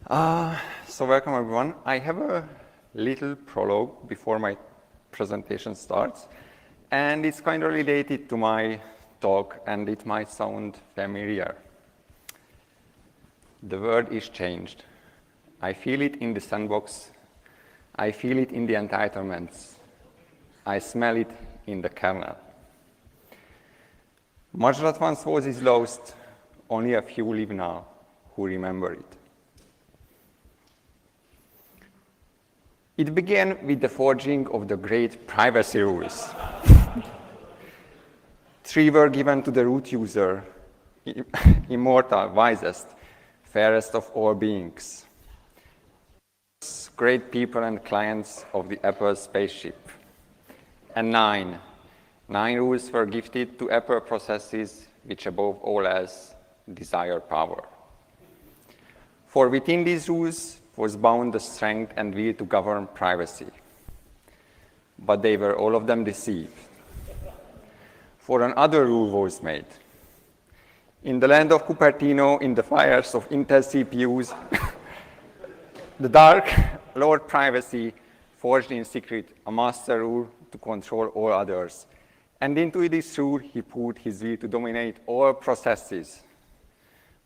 So welcome everyone. I have a little prologue before my presentation starts, and it's kind of related to my talk, and it might sound familiar. The world is changed. I feel it in the sandbox. I feel it in the entitlements. I smell it in the kernel. Much that once was is lost. Only a few live now who remember it. It began with the forging of the great privacy rules. 3 were given to the root user, immortal, wisest, fairest of all beings. Great people and clients of the Apple spaceship. And 9 rules were gifted to Apple processes which above all else desire power. For within these rules was bound the strength and will to govern privacy. But they were all of them deceived. For another rule was made. In the land of Cupertino, in the fires of Intel CPUs, the dark Lord Privacy forged in secret a master rule to control all others. And into this rule, he put his will to dominate all processes.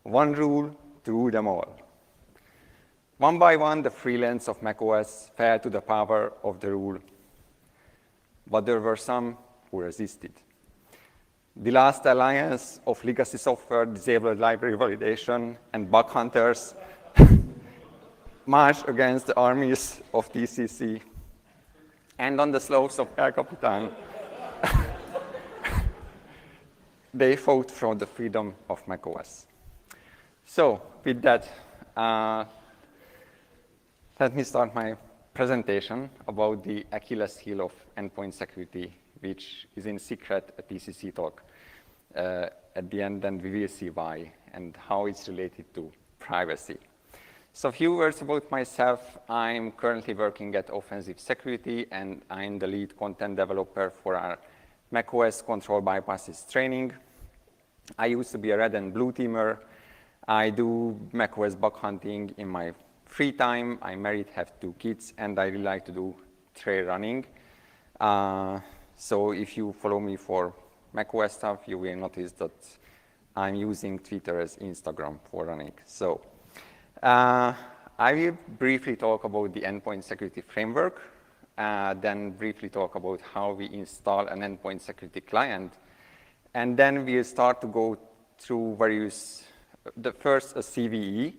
One rule to rule them all. One by one, the freelance of macOS fell to the power of the rule. But there were some who resisted. The last alliance of legacy software, disabled library validation, and bug hunters marched against the armies of TCC. And on the slopes of El Capitan, they fought for the freedom of macOS. So, with that, let me start my presentation about the Achilles heel of endpoint security, which is in secret a TCC talk. At the end, then we will see why and how it's related to privacy. So a few words about myself. I'm currently working at Offensive Security, and I'm the lead content developer for our macOS control bypasses training. I used to be a red and blue teamer. I do macOS bug hunting in my free time. I'm married, have 2 kids, and I really like to do trail running. So if you follow me for macOS stuff, you will notice that I'm using Twitter as Instagram for running. So I will briefly talk about the endpoint security framework, then briefly talk about how we install an endpoint security client, and then we'll start to go through various, first a CVE,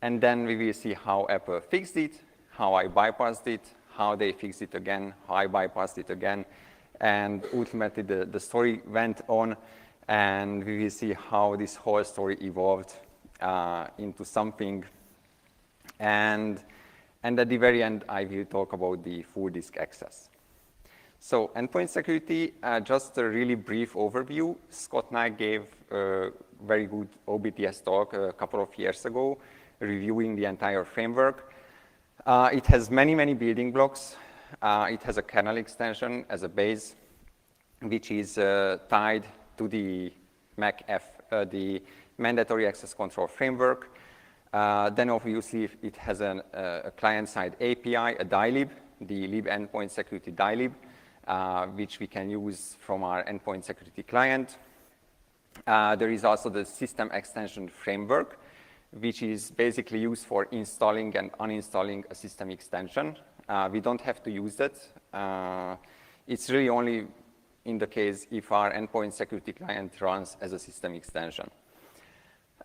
and then we will see how Apple fixed it, how I bypassed it, how they fixed it again, how I bypassed it again, and ultimately the story went on, and we will see how this whole story evolved into something. And at the very end, I will talk about the full disk access. So endpoint security, just a really brief overview. Scott Knight gave a very good OBTS talk a couple of years ago, reviewing the entire framework. It has many, many building blocks. It has a kernel extension as a base, which is tied to the the mandatory access control framework. Then obviously it has a client-side API, a DILib, the lib endpoint security DILib, which we can use from our endpoint security client. There is also the system extension framework, which is basically used for installing and uninstalling a system extension. We don't have to use that. It's really only in the case if our endpoint security client runs as a system extension.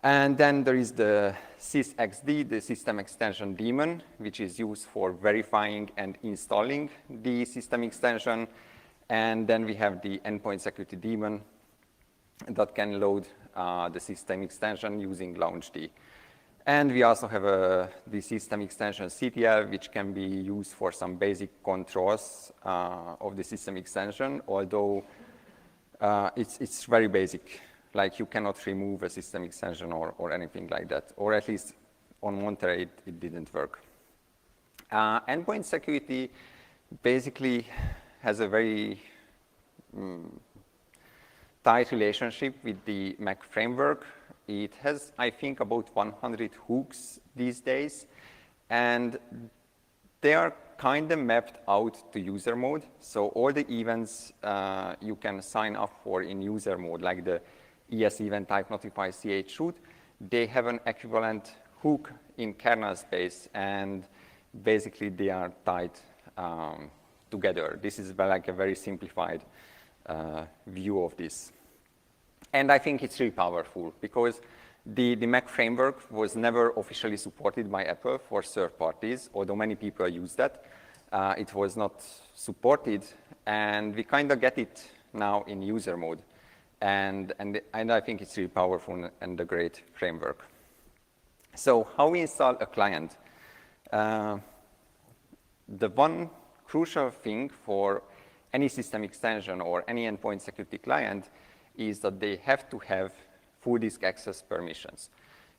And then there is the sysxd, the system extension daemon, which is used for verifying and installing the system extension. And then we have the endpoint security daemon that can load the system extension using launchd. And we also have the system extension CTL, which can be used for some basic controls of the system extension, although it's very basic. Like you cannot remove a system extension or anything like that, or at least on Monterey it didn't work. Endpoint security basically has a very tight relationship with the Mac framework. It has, I think, about 100 hooks these days, and they are kind of mapped out to user mode. So all the events you can sign up for in user mode, like the ES event type notify ch root, they have an equivalent hook in kernel space, and basically they are tied together. This is like a very simplified view of this. And I think it's really powerful because the Mac framework was never officially supported by Apple for third parties, although many people use that. It was not supported, and we kind of get it now in user mode. And I think it's really powerful and a great framework. So how we install a client? The one crucial thing for any system extension or any endpoint security client is that they have to have full disk access permissions.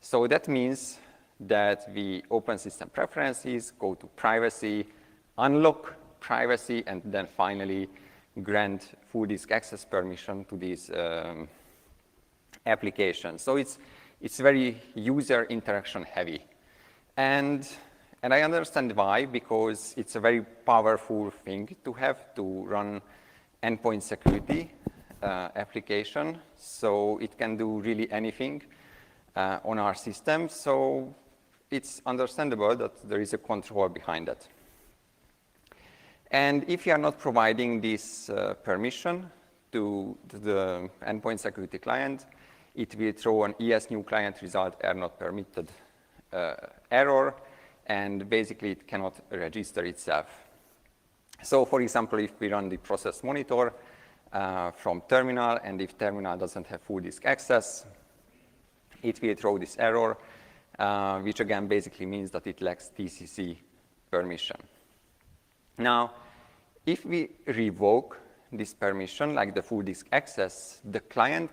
So that means that we open system preferences, go to privacy, unlock privacy, and then finally grant full disk access permission to these applications. So it's very user interaction heavy. And I understand why, because it's a very powerful thing to have to run endpoint security application. So it can do really anything on our system. So it's understandable that there is a control behind that. And if you are not providing this permission to the endpoint security client, it will throw an ES new client result are not permitted error, and basically it cannot register itself. So for example, if we run the process monitor from terminal, and if terminal doesn't have full disk access, it will throw this error, which again basically means that it lacks TCC permission. Now, if we revoke this permission, like the full disk access, the client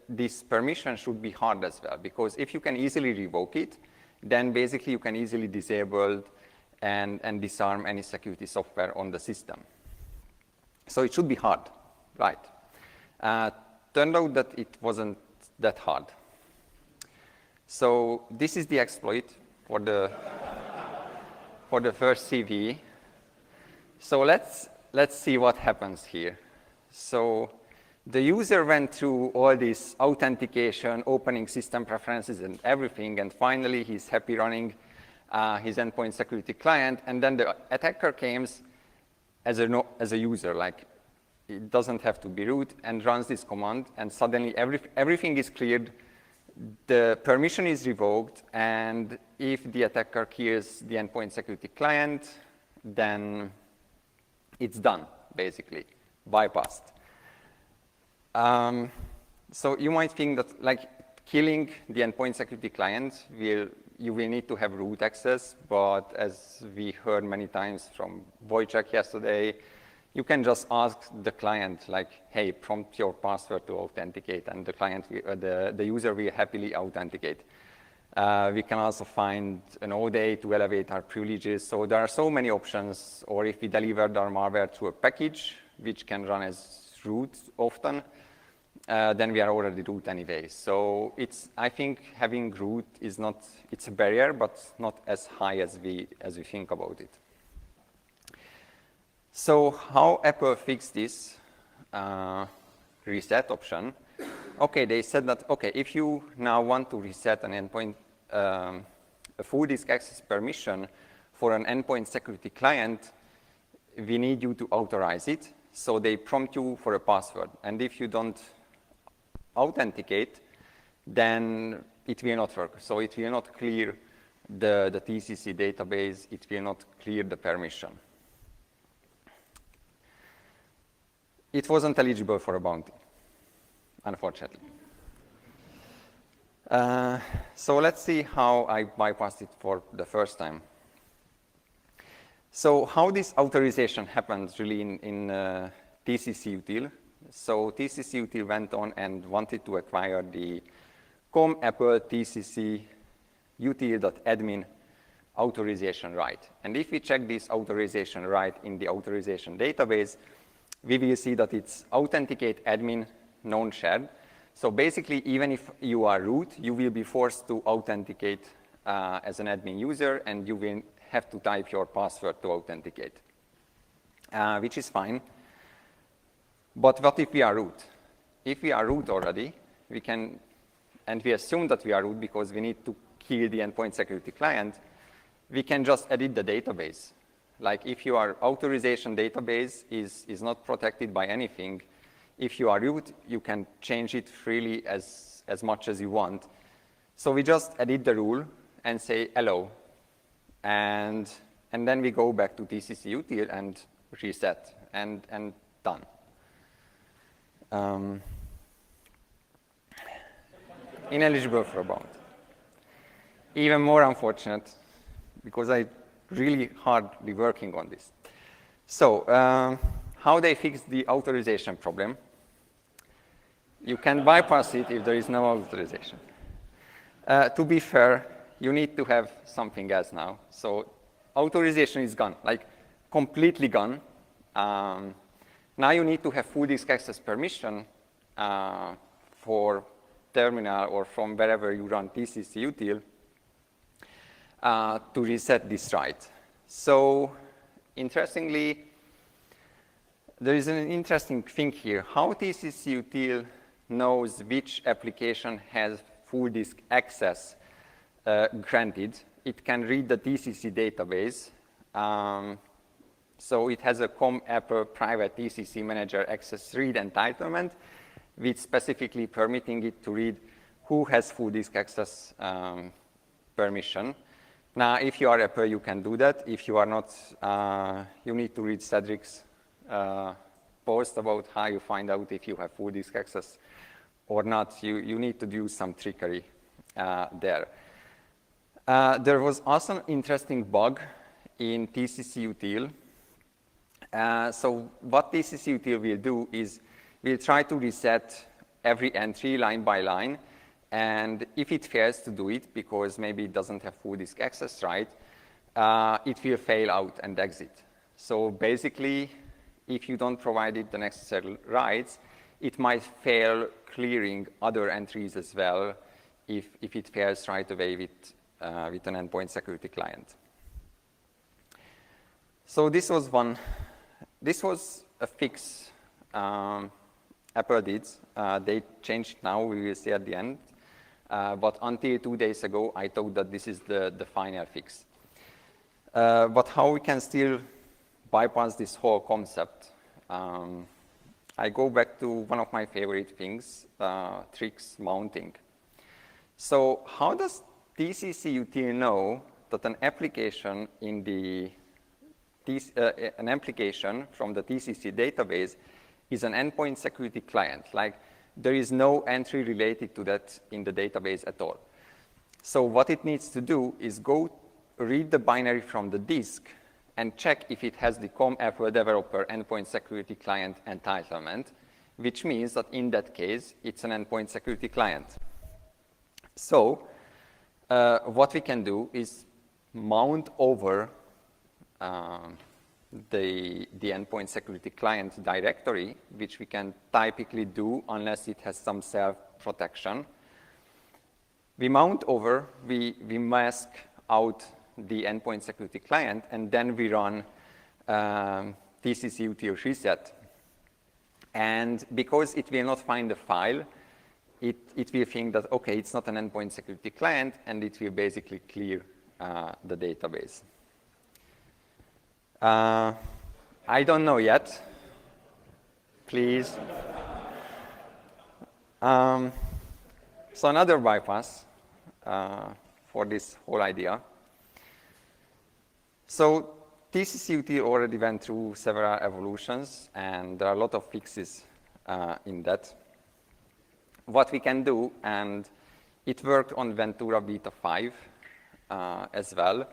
this permission should be hard as well, because if you can easily revoke it, then basically you can easily disable and disarm any security software on the system. So it should be hard, right? Turned out that it wasn't that hard. So this is the exploit for the first CV. So let's see what happens here. So the user went through all this authentication, opening system preferences and everything, and finally he's happy running his endpoint security client, and then the attacker came as a user, like it doesn't have to be root, and runs this command, and suddenly everything is cleared, the permission is revoked, and if the attacker kills the endpoint security client, then it's done, basically, bypassed. So you might think that like killing the endpoint security client, you will need to have root access, but as we heard many times from Wojciech yesterday, you can just ask the client, like, hey, prompt your password to authenticate, and the client, the user will happily authenticate. We can also find an ODA to elevate our privileges. So there are so many options, or if we delivered our malware through a package, which can run as root often, then we are already root anyway. So I think having root is not, it's a barrier, but not as high as we think about it. So how Apple fixed this reset option? Okay, they said that, okay, if you now want to reset an endpoint, a full disk access permission for an endpoint security client, we need you to authorize it. So they prompt you for a password. And if you don't authenticate, then it will not work. So it will not clear the TCC database. It will not clear the permission. It wasn't eligible for a bounty, unfortunately. So let's see how I bypassed it for the first time. So how this authorization happened really in TCC util. So TCC util went on and wanted to acquire the com apple tcc util.admin authorization right. And if we check this authorization right in the authorization database, we will see that it's authenticate admin non-shared. So basically, even if you are root, you will be forced to authenticate as an admin user, and you will have to type your password to authenticate, which is fine. But what if we are root? If we are root already, we can, and we assume that we are root because we need to kill the endpoint security client, we can just edit the database. Like if your authorization database is not protected by anything, if you are root, you can change it freely as much as you want. So we just edit the rule and say hello. And then we go back to TCC util and reset and done. Ineligible for bound. Even more unfortunate, because I really hardly working on this. So how they fix the authorization problem? You can bypass it if there is no authorization. To be fair, you need to have something else now. So authorization is gone, like completely gone. Now you need to have full disk access permission for terminal or from wherever you run TCC util to reset this right. So interestingly, there is an interesting thing here. How TCC util knows which application has full disk access granted. It can read the TCC database. So it has a com apple private TCC manager access read entitlement, which specifically permitting it to read who has full disk access permission. Now, if you are Apple, you can do that. If you are not, you need to read Cedric's post about how you find out if you have full disk access or not. You need to do some trickery there. There was also an interesting bug in TCC util. So what TCC util will do is we'll try to reset every entry line by line. And if it fails to do it, because maybe it doesn't have full disk access right, it will fail out and exit. So basically, if you don't provide it the necessary rights, it might fail clearing other entries as well if it fails right away with an endpoint security client. So this was a fix Apple did. They changed now, we will see at the end. But until 2 days ago, I thought that this is the final fix. But how we can still bypass this whole concept? I go back to one of my favorite things, tricks mounting. So how does TCC util know that an application an application from the TCC database is an endpoint security client? Like, there is no entry related to that in the database at all. So what it needs to do is go read the binary from the disk and check if it has the com Apple developer endpoint security client entitlement, which means that in that case, it's an endpoint security client. So what we can do is mount over the endpoint security client directory, which we can typically do unless it has some self-protection. We mount over, we mask out the endpoint security client, and then we run TCC util reset. And because it will not find the file, it will think that, okay, it's not an endpoint security client, and it will basically clear the database. I don't know yet. Please. So another bypass for this whole idea. So TCC util already went through several evolutions, and there are a lot of fixes in that. What we can do, and It worked on Ventura Beta 5 as well.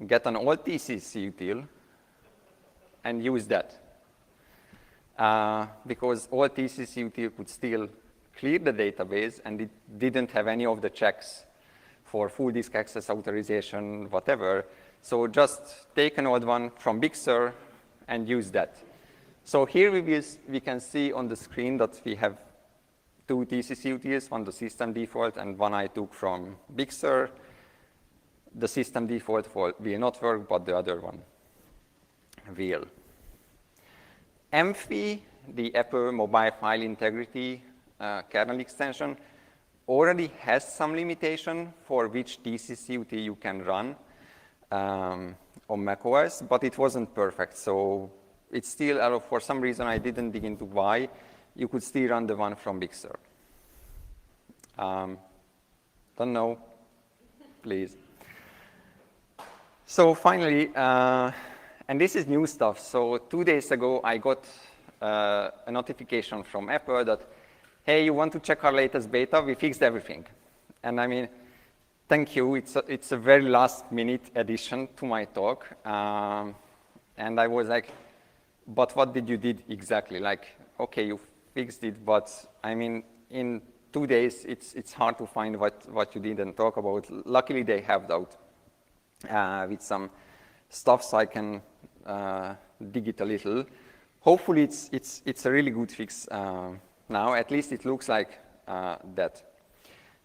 Get an old TCC util and use that. Because old TCC util could still clear the database, and it didn't have any of the checks for full disk access authorization, whatever. So just take an old one from Big Sur and use that. So here we can see on the screen that we have two TCC utils, one the system default and one I took from Big Sur. The system default will not work, but the other one will. MFI, the Apple Mobile File Integrity kernel extension, already has some limitation for which TCC util you can run on macOS, but it wasn't perfect. So it's still, for some reason I didn't dig into why, you could still run the one from Big Sur. Don't know, please. So finally, and this is new stuff. So 2 days ago, I got a notification from Apple that, hey, you want to check our latest beta? We fixed everything. And I mean, thank you. It's a very last minute addition to my talk. And I was like, but what did you did exactly? Like, okay, you fixed it, but I mean, in 2 days, it's hard to find what you didn't talk about. Luckily, they helped out with some stuff, so I can dig it a little. Hopefully, it's a really good fix now. At least it looks like that.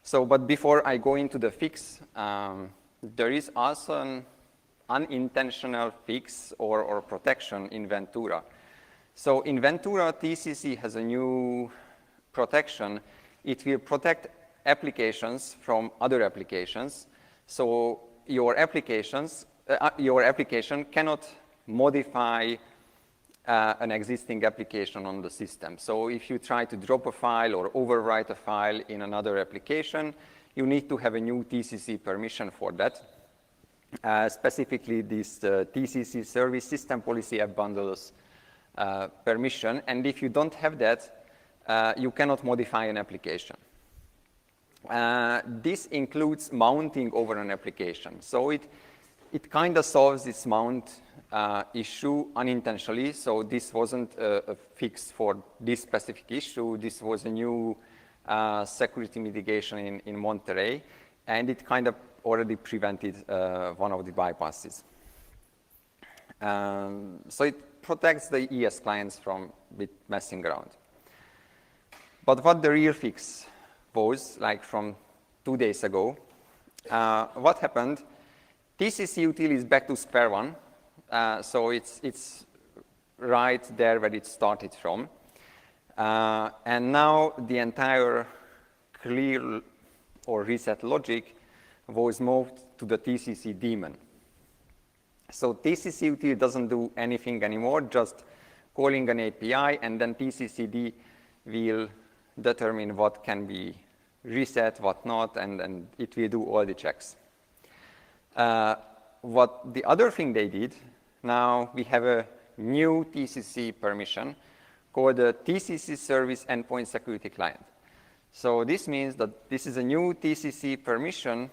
So, but before I go into the fix, there is also an unintentional fix or protection in Ventura. So in Ventura, TCC has a new protection. It will protect applications from other applications. So your application cannot modify an existing application on the system. So if you try to drop a file or overwrite a file in another application, you need to have a new TCC permission for that. Specifically, this TCC service system policy app bundles permission. And if you don't have that, you cannot modify an application. This includes mounting over an application. So it kind of solves this mount issue unintentionally. So this wasn't a fix for this specific issue. This was a new security mitigation in Monterey. And it kind of already prevented one of the bypasses. So it protects the ES clients from messing around. But what the real fix was, like from 2 days ago, what happened? TCC util is back to square one. So it's right there where it started from. And now the entire clear or reset logic was moved to the TCC daemon. So TCC util doesn't do anything anymore, just calling an API, and then TCCD will determine what can be reset, what not, and it will do all the checks. What the other thing they did, now we have a new TCC permission called the TCC Service Endpoint Security Client. So this means that this is a new TCC permission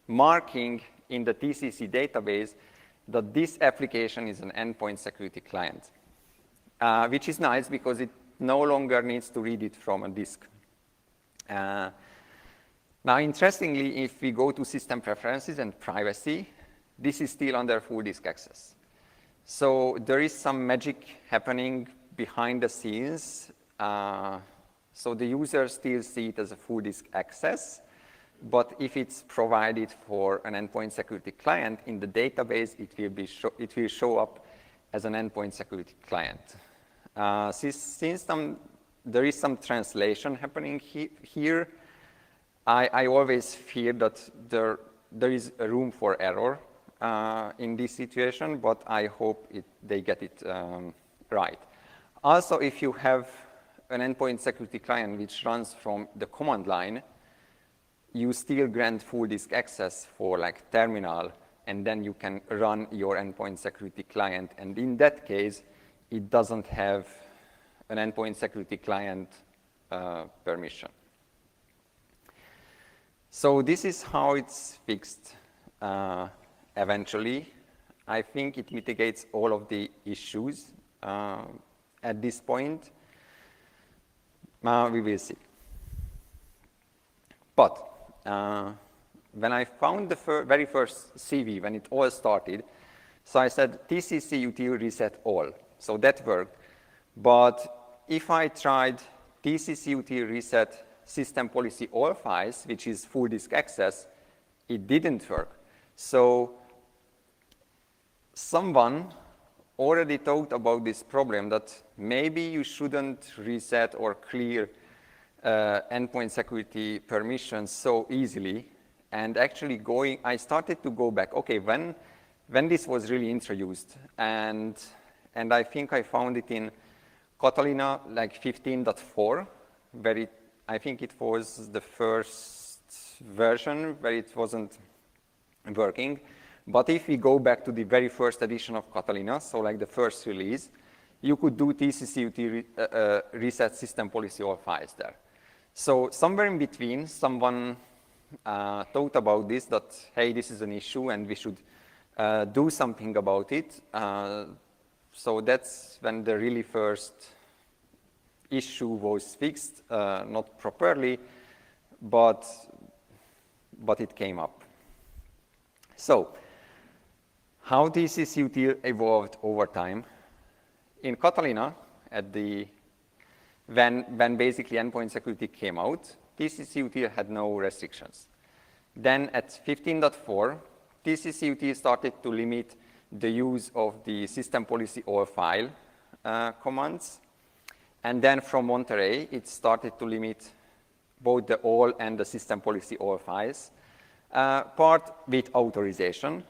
marking in the TCC database that this application is an endpoint security client, which is nice because it no longer needs to read it from a disk. Now, interestingly, if we go to system preferences and privacy, this is still under full disk access. So there is some magic happening behind the scenes. So the users still see it as a full disk access, but if it's provided for an endpoint security client in the database, it will show up as an endpoint security client. Since there is some translation happening here, I always fear that there is a room for error in this situation, but I hope they get it right. Also, if you have an endpoint security client which runs from the command line, you still grant full disk access for like terminal, and then you can run your endpoint security client. And in that case, it doesn't have an endpoint security client permission. So this is how it's fixed eventually. I think it mitigates all of the issues at this point. We will see. But when I found the very first CV, when it all started, so I said TCC util reset all. So that worked. But if I tried TCC util reset system policy all files, which is full disk access, it didn't work. So someone already talked about this problem that maybe you shouldn't reset or clear endpoint security permissions so easily. And actually I started to go back, okay, when this was really introduced, and I think I found it in Catalina, like 15.4, where I think it was the first version where it wasn't working. But if we go back to the very first edition of Catalina, so like the first release, you could do TCC reset system policy all files there. So somewhere in between, someone thought about this, that, hey, this is an issue and we should do something about it. So that's when the really first issue was fixed, not properly, but it came up. So how TCC util evolved over time? In Catalina, when basically endpoint security came out, TCC util had no restrictions. Then at 15.4, TCC util started to limit the use of the system policy all file commands. And then from Monterey, it started to limit both the all and the system policy all files part with authorization.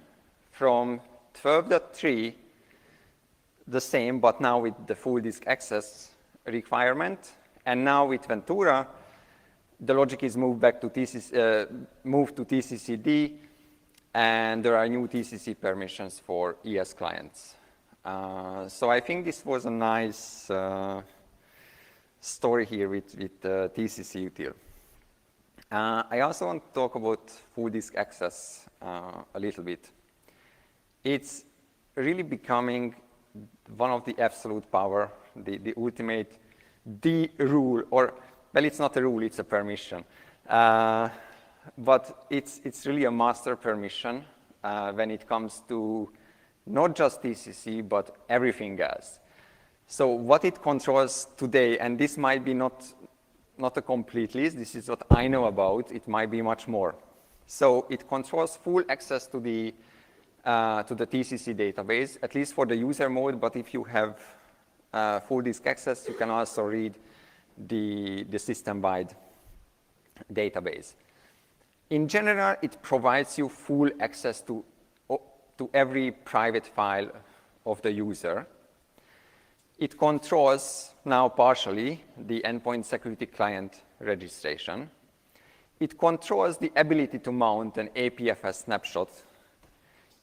From 12.3, the same, but now with the full disk access requirement. And now with Ventura, the logic is moved back to moved to TCCD, and there are new TCC permissions for ES clients. So I think this was a nice story here with TCC util. I also want to talk about full disk access a little bit. It's really becoming one of the absolute power, the ultimate, the rule, or, well, it's not a rule, it's a permission. But it's really a master permission when it comes to not just TCC, but everything else. So what it controls today, and this might be not a complete list, this is what I know about, it might be much more. So it controls full access to the TCC database, at least for the user mode, but if you have full disk access, you can also read the system-wide database. In general, it provides you full access to every private file of the user. It controls now partially the endpoint security client registration. It controls the ability to mount an APFS snapshot.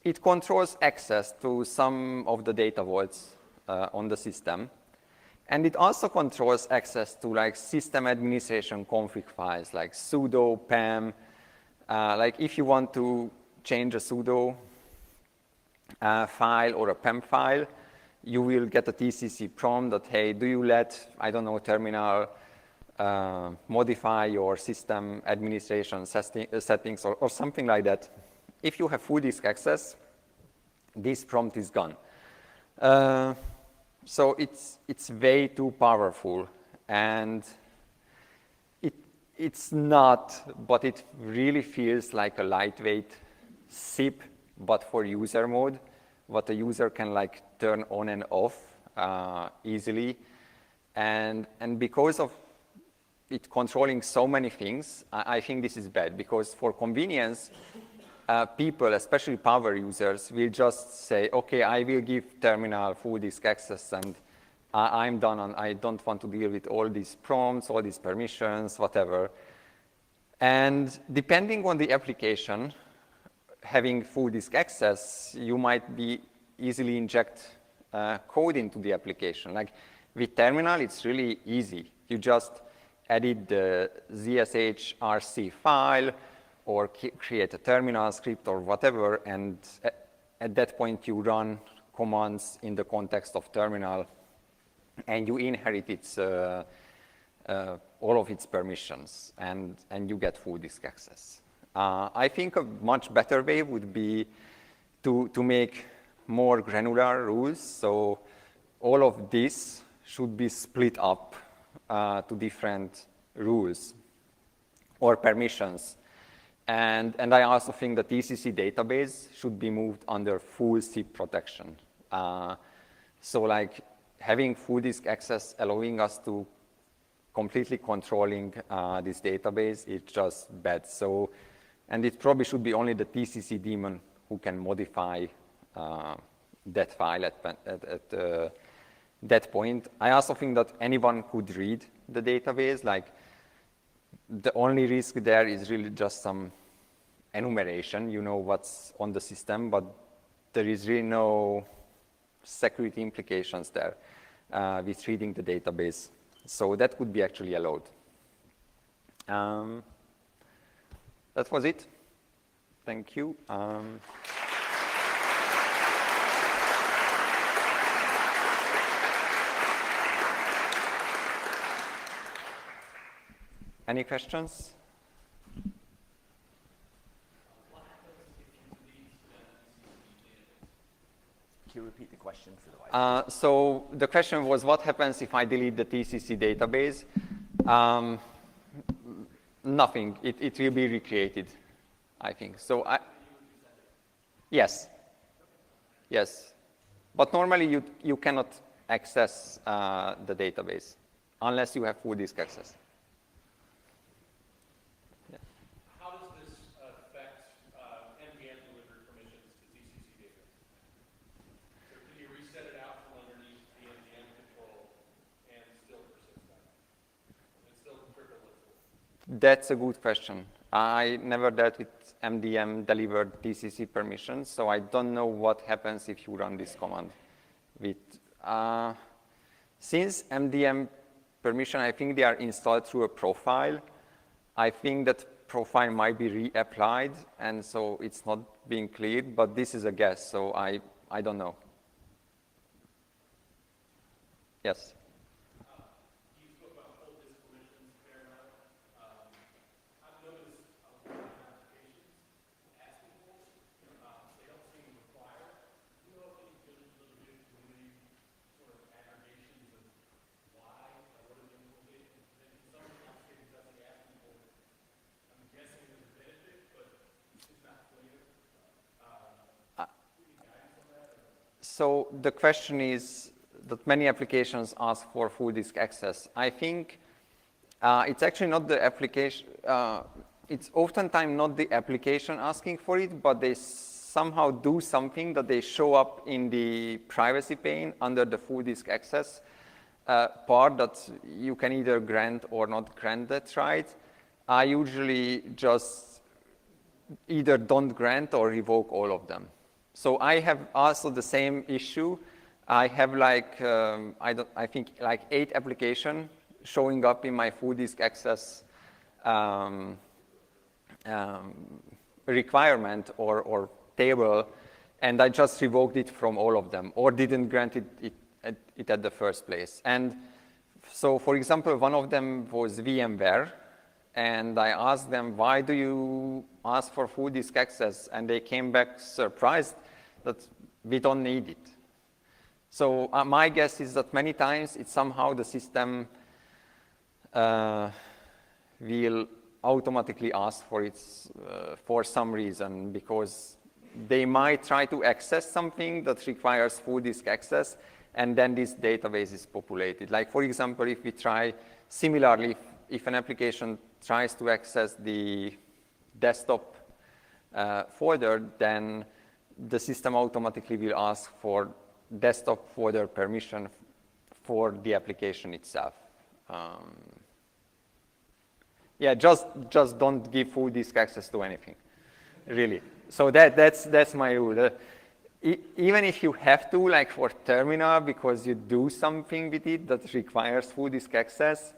It controls access to some of the data vaults on the system. And it also controls access to like system administration config files like sudo, PAM. Like if you want to change a sudo file or a PAM file, you will get a TCC prompt that, hey, do you let, I don't know, terminal modify your system administration settings or something like that. If you have full disk access, this prompt is gone. So it's way too powerful, and it's not, but it really feels like a lightweight SIP, but for user mode, what the user can like turn on and off easily. And because of it controlling so many things, I think this is bad, because for convenience, people, especially power users, will just say, okay, I will give terminal full disk access and I'm done, and I don't want to deal with all these prompts, all these permissions, whatever. And depending on the application, having full disk access, you might be easily inject code into the application. Like with terminal, it's really easy. You just edit the ZSH RC file, or create a terminal script or whatever, and at that point you run commands in the context of terminal, and you inherit its, all of its permissions, and you get full disk access. I think a much better way would be to make more granular rules. So all of this should be split up to different rules or permissions. And I also think the TCC database should be moved under full SIP protection. So like having full disk access, allowing us to completely controlling this database, it's just bad. So, and it probably should be only the TCC daemon who can modify that file at that point. I also think that anyone could read the database. Like the only risk there is really just some enumeration. You know what's on the system, but there is really no security implications there with reading the database. So that could be actually allowed. That was it. Thank you. Any questions? Can you repeat the question for the white? So the question was, what happens if I delete the TCC database? Nothing. It will be recreated, I think. So yes. Yes. But normally you cannot access the database unless you have full disk access. That's a good question. I never dealt with MDM delivered TCC permissions, so I don't know what happens if you run this command. With since MDM permission, I think they are installed through a profile. I think that profile might be reapplied, and so it's not being cleared. But this is a guess, so I don't know. Yes. So the question is that many applications ask for full disk access. I think it's actually not the application, it's oftentimes not the application asking for it, but they somehow do something that they show up in the privacy pane under the full disk access part that you can either grant or not grant that right. I usually just either don't grant or revoke all of them. So I have also the same issue. I have like, I think like 8 applications showing up in my full disk access requirement or table, and I just revoked it from all of them or didn't grant it at the first place. And so, for example, one of them was VMware, and I asked them, why do you ask for full disk access? And they came back surprised that we don't need it. So my guess is that many times it's somehow the system will automatically ask for it for some reason, because they might try to access something that requires full disk access, and then this database is populated. Like, for example, if we try similarly, if an application tries to access the desktop folder, then the system automatically will ask for desktop folder permission for the application itself. Yeah, just don't give full disk access to anything, really. So that's my rule. Even if you have to, like for terminal, because you do something with it that requires full disk access,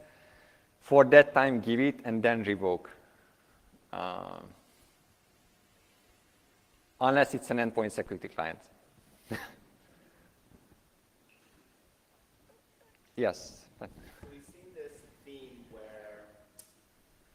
for that time give it and then revoke. Unless it's an endpoint security client. Yes. So we've seen this theme where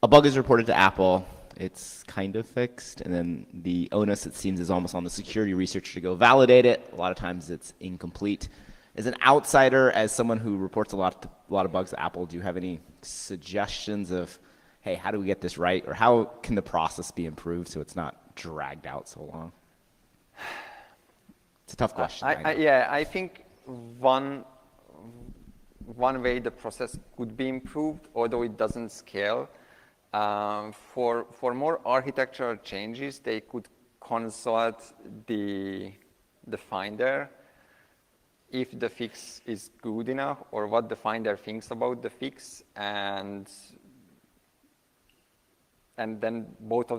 a bug is reported to Apple, it's kind of fixed, and then the onus, it seems, is almost on the security researcher to go validate it. A lot of times it's incomplete. As an outsider, as someone who reports a lot of bugs to Apple, do you have any suggestions of, hey, how do we get this right? Or how can the process be improved so it's not dragged out so long? It's a tough question. I think one way the process could be improved, although it doesn't scale, for more architectural changes, they could consult the Finder if the fix is good enough or what the Finder thinks about the fix, and then both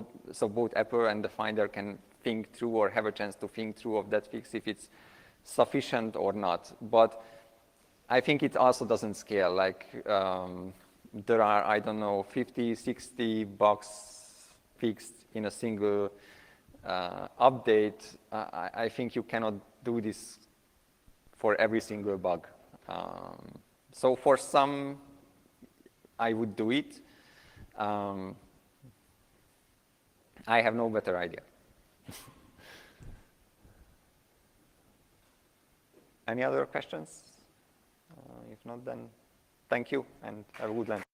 Apple and the Finder can think through or have a chance to think through of that fix if it's sufficient or not. But I think it also doesn't scale. Like there are, I don't know, 50, 60 bugs fixed in a single update. I think you cannot do this for every single bug. So for some, I would do it. I have no better idea. Any other questions? If not, then thank you and have a good lunch.